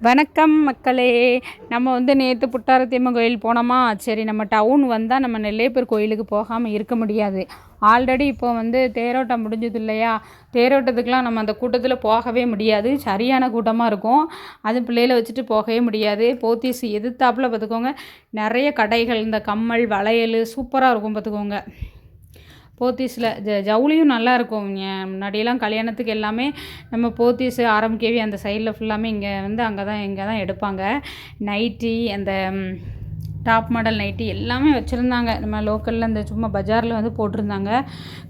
வணக்கம் மக்களே. நம்ம நேற்று புட்டாரத்தியம்மன் கோயில் போனோமா. சரி, நம்ம டவுன் வந்தால் நம்ம நெல்லையப்பர் கோயிலுக்கு போகாமல் இருக்க முடியாது. ஆல்ரெடி இப்போ தேரோட்டம் முடிஞ்சது இல்லையா. தேரோட்டத்துக்கெலாம் நம்ம அந்த கூட்டத்தில் போகவே முடியாது. சரியான கூட்டமாக இருக்கும். அது பிள்ளைகளை வச்சுட்டு போகவே முடியாது. போத்தீஸ் எதிர்த்தாப்பில் பார்த்துக்கோங்க, நிறைய கடைகள், இந்த கம்மல் வளையல் சூப்பராக இருக்கும் பார்த்துக்கோங்க. போத்தீஸில் ஜவுளியும் நல்லாயிருக்கும். முன்னாடியெல்லாம் கல்யாணத்துக்கு எல்லாமே நம்ம போத்தீஸ் ஆரம்பிக்கவே அந்த சைடில் ஃபுல்லாமே இங்கே இங்கே தான் எடுப்பாங்க. நைட்டி, அந்த டாப் மாடல் நைட்டி எல்லாமே வச்சுருந்தாங்க. நம்ம லோக்கலில் இந்த சும்மா பஜாரில் போட்டிருந்தாங்க.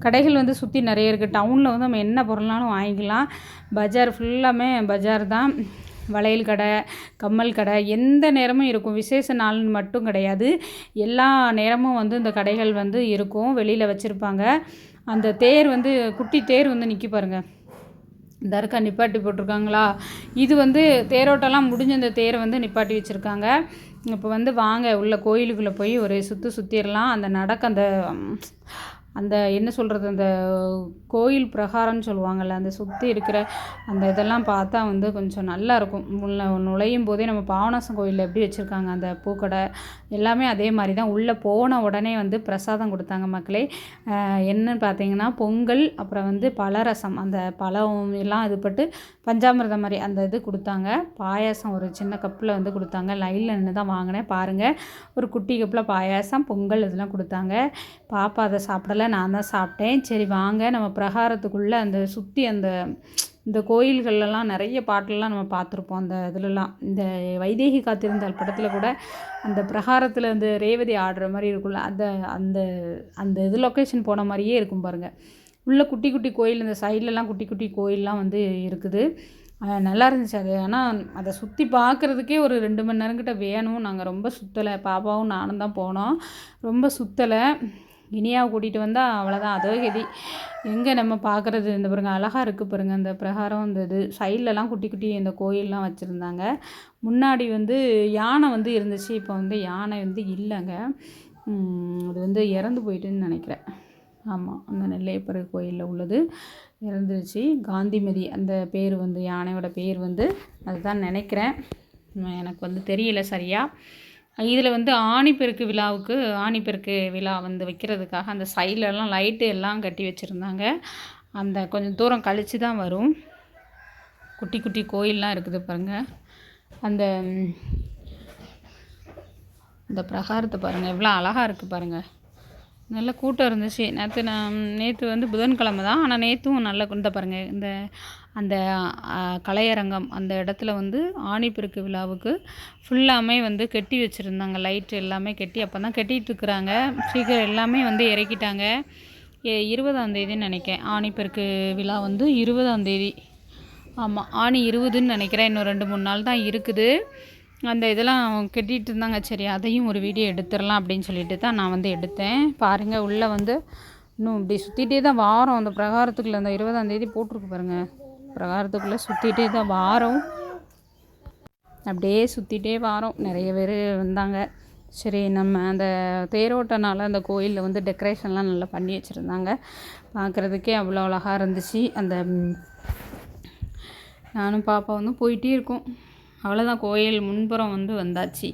கடைகள் சுற்றி நிறைய இருக்குது. டவுனில் நம்ம என்ன பொருள்னாலும் வாங்கிக்கலாம். பஜார் ஃபுல்லாமே பஜார் தான். வளையல் கடை, கம்மல் கடை எந்த நேரமும் இருக்கும். விசேஷ நாள்னு மட்டும் கிடையாது, எல்லா நேரமும் இந்த கடைகள் இருக்கும். வெளியில் வச்சுருப்பாங்க. அந்த தேர் குட்டி தேர் நிற்கி பாருங்கள். இந்த இருக்கா நிப்பாட்டி போட்டிருக்காங்களா. இது தேரோட்டம்லாம் முடிஞ்ச அந்த தேரை நிப்பாட்டி வச்சுருக்காங்க. இப்போ வாங்க உள்ள கோயிலுக்குள்ளே போய் ஒரு சுற்றிடலாம். அந்த என்ன சொல்கிறது, அந்த கோயில் பிரகாரம்னு சொல்லுவாங்கள்ல, அந்த சுற்றி இருக்கிற அந்த இதெல்லாம் பார்த்தா கொஞ்சம் நல்லாயிருக்கும். நுழையும் போதே நம்ம பாபநாசம் கோயிலில் எப்படி வச்சுருக்காங்க அந்த பூக்கடை எல்லாமே அதே மாதிரி தான். உள்ளே போன உடனே பிரசாதம் கொடுத்தாங்க மக்களே. என்னன்னு பார்த்தீங்கன்னா பொங்கல், அப்புறம் பலரசம், அந்த பழம் எல்லாம் இது பட்டு பஞ்சாமிர்தம் மாதிரி அந்த இது கொடுத்தாங்க. பாயாசம் ஒரு சின்ன கப்பில் கொடுத்தாங்க. லைனில் நின்று தான் வாங்கினேன் பாருங்கள். ஒரு குட்டி கப்பில் பாயாசம், பொங்கல் இதெல்லாம் கொடுத்தாங்க. பாப்பா அதை சாப்பிடலை, நான் தான் சாப்பிட்டேன். சரி வாங்க நம்ம பிரகாரத்துக்குள்ளே அந்த சுற்றி இந்த கோயில்கள்லாம் நிறைய பாட்டெல்லாம் நம்ம பார்த்துருப்போம். அந்த இதிலலாம் இந்த வைதேகி காத்திருந்தால் படத்தில் கூட அந்த பிரகாரத்தில் ரேவதி ஆடுற மாதிரி இருக்கும்ல, அந்த அந்த இது லொக்கேஷன் போன மாதிரியே இருக்கும் பாருங்கள். உள்ள குட்டி குட்டி கோயில், இந்த சைட்லலாம் குட்டி குட்டி கோயிலெலாம் இருக்குது. நல்லா இருந்துச்சு அது. ஆனால் அதை சுற்றி பார்க்குறதுக்கே ஒரு 2 மணி நேரங்கிட்ட வேணும். நாங்கள் ரொம்ப சுற்றலை, பாப்பாவும் நானும் தான் போனோம். ரொம்ப சுற்றலை. இனியாவை கூட்டிகிட்டு வந்தால் அவ்வளோதான், அதோ கதி. எங்கே நம்ம பார்க்குறது. இந்த பாருங்கள் அழகாக இருக்குது பாருங்கள். அந்த பிரகாரம் இந்த இது சைட்லலாம் குட்டி குட்டி இந்த கோயிலெலாம் வச்சுருந்தாங்க. முன்னாடி யானை இருந்துச்சு. இப்போ யானை இல்லைங்க. அது இறந்து போயிட்டுன்னு நினைக்கிறேன். ஆமாம், அந்த நெல்லையப்பர் கோயிலில் உள்ளது இறந்துருச்சு. காந்திமதி அந்த பேர் யானையோட பேர் அதுதான் நினைக்கிறேன். எனக்கு தெரியல சரியாக. இதில் ஆணிப்பெருக்கு விழாவுக்கு ஆணிப்பெருக்கு விழா வைக்கிறதுக்காக அந்த சைட்லலாம் லைட்டு எல்லாம் கட்டி வச்சுருந்தாங்க. அந்த கொஞ்சம் தூரம் கழித்து தான் வரும். குட்டி குட்டி கோயிலெலாம் இருக்குது பாருங்கள். அந்த இந்த பிரகாரத்தை பாருங்கள், எவ்வளோ அழகாக இருக்குது பாருங்கள். நல்ல கூட்டம் இருந்துச்சு. நேற்று புதன்கிழமை தான். ஆனால் நேற்றும் நல்ல இந்த பாருங்கள், அந்த கலையரங்கம் அந்த இடத்துல ஆணிப்பெருக்கு விழாவுக்கு ஃபுல்லாமே கட்டி வச்சுருந்தாங்க. லைட்டு எல்லாமே கட்டி அப்போ தான் கட்டிகிட்ருக்குறாங்க. சீக்கிரம் எல்லாமே இறக்கிட்டாங்க. 20ஆம் தேதின்னு நினைக்கிறேன். ஆணிப்பெருக்கு விழா 20ஆம் தேதி. ஆமாம், ஆணி 20ன்னு நினைக்கிறேன். இன்னும் 2-3 நாள் தான் இருக்குது. அந்த இதெல்லாம் கட்டிகிட்டு இருந்தாங்க. சரி அதையும் ஒரு வீடியோ எடுத்துடலாம் அப்படின்னு சொல்லிட்டு தான் நான் எடுத்தேன். பாருங்கள் உள்ளே இன்னும் இப்படி சுற்றிட்டே தான் வாரம். அந்த பிரகாரத்துக்குள்ளே அந்த 20ஆம் தேதி போட்டிருக்கு பாருங்கள். பிரகாரத்துக்குள்ளே சுற்றிட்டே தான் வாரம். அப்படியே சுற்றிட்டே வாரம். நிறைய பேர் வந்தாங்க. சரி நம்ம அந்த தேரோட்டனால் அந்த கோயிலில் டெக்கரேஷன்லாம் நல்லா பண்ணி வச்சுருந்தாங்க. பார்க்குறதுக்கே அவ்வளோ அழகாக இருந்துச்சு. அந்த நானும் பாப்பா போயிட்டே இருக்கோம். அவ்வளோதான். கோயில் முன்புறம் வந்தாச்சு.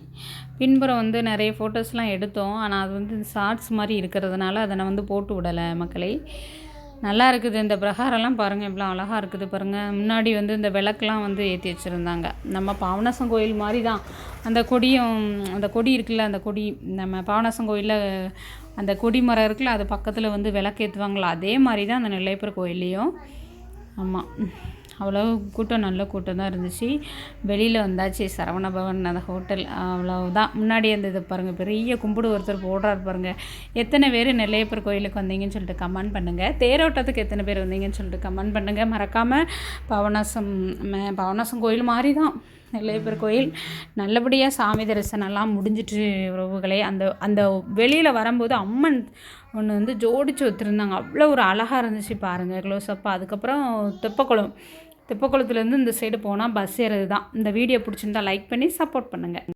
பின்புறம் நிறைய ஃபோட்டோஸ்லாம் எடுத்தோம். ஆனால் அது ஷார்ட்ஸ் மாதிரி இருக்கிறதுனால அதை நான் போட்டு விடலை மக்களே. நல்லா இருக்குது. இந்த பிரகாரம்லாம் பாருங்கள் எவ்வளோ அழகாக இருக்குது பாருங்கள். முன்னாடி இந்த விளக்கெலாம் ஏற்றி வச்சுருந்தாங்க. நம்ம பாபநாசம் கோயில் மாதிரி தான். அந்த கொடியும், அந்த கொடி இருக்குல்ல, அந்த கொடி நம்ம பாபநாசம் கோயிலில் அந்த கொடி மரம் இருக்குல்ல, அது பக்கத்தில் விளக்கு ஏற்றுவாங்களா, அதே மாதிரி தான் அந்த நெல்லையப்பர் கோயில்லையும். ஆமாம், அவ்வளோ கூட்டம், நல்ல கூட்டம் தான் இருந்துச்சு. வெளியில் வந்தாச்சு. சரவண பவன் அந்த ஹோட்டல் அவ்வளோதான். முன்னாடி அந்த இது பாருங்கள், பெரிய கும்பிடு ஒருத்தர் போடுறாரு பாருங்கள். எத்தனை பேர் நெல்லையப்பர் கோயிலுக்கு வந்தீங்கன்னு சொல்லிட்டு கமெண்ட் பண்ணுங்கள். தேரோட்டத்துக்கு எத்தனை பேர் வந்தீங்கன்னு சொல்லிட்டு கமெண்ட் பண்ணுங்கள். மறக்காமல் பாபநாசம் கோயில் மாதிரி தான் நெல்லையப்பர் கோயில். நல்லபடியாக சாமி தரிசனம்லாம் முடிஞ்சிட்டு உறவுகளே. அந்த வெளியில் வரும்போது அம்மன் ஒன்று ஜோடிச்சு வச்சுருந்தாங்க. அவ்வளோ ஒரு அழகாக இருந்துச்சு பாருங்கள் க்ளோஸ்அப்பாக. அதுக்கப்புறம் தெப்பக்குளத்துலேருந்து இந்த சைடு போனால் பஸ் ஏறது தான். இந்த வீடியோ பிடிச்சிருந்தா லைக் பண்ணி சப்போர்ட் பண்ணுங்கள்.